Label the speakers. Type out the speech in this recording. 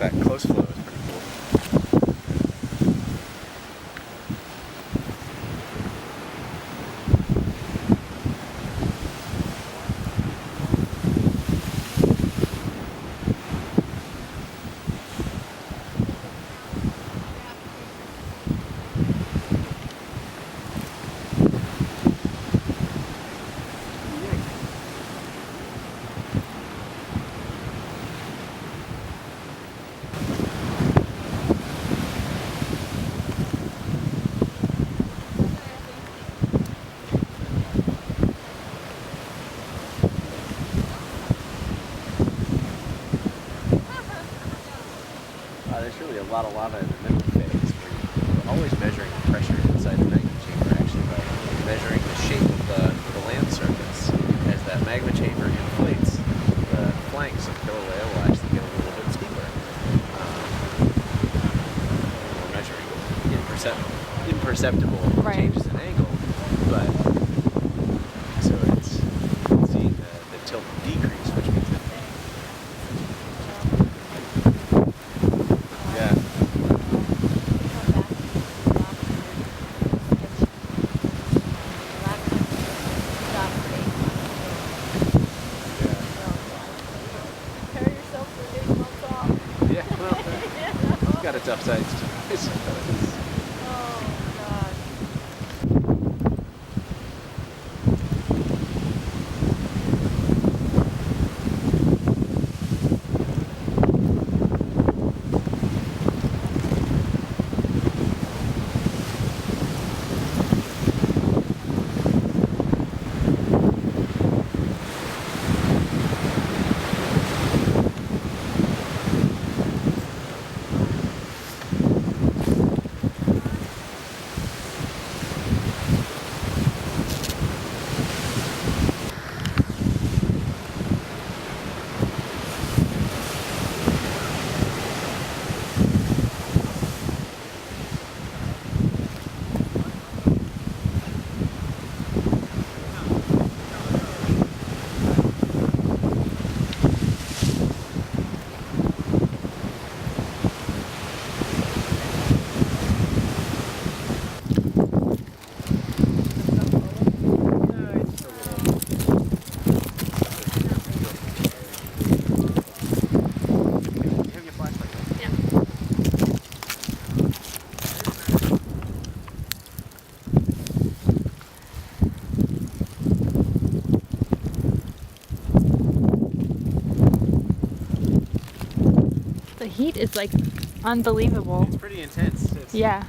Speaker 1: at that close flow is pretty cool. There's really a lot of lava in the middle phase. We're always measuring the pressure inside the magma chamber actually by measuring the shape of the land surface. As that magma chamber inflates, the flanks of Kilauea will actually get a little bit steeper. We're measuring imperceptible changes in angle, but so it's seeing the tilt decrease, which means that got its upsides too.
Speaker 2: The heat is like unbelievable.
Speaker 1: It's pretty intense.
Speaker 2: Yeah.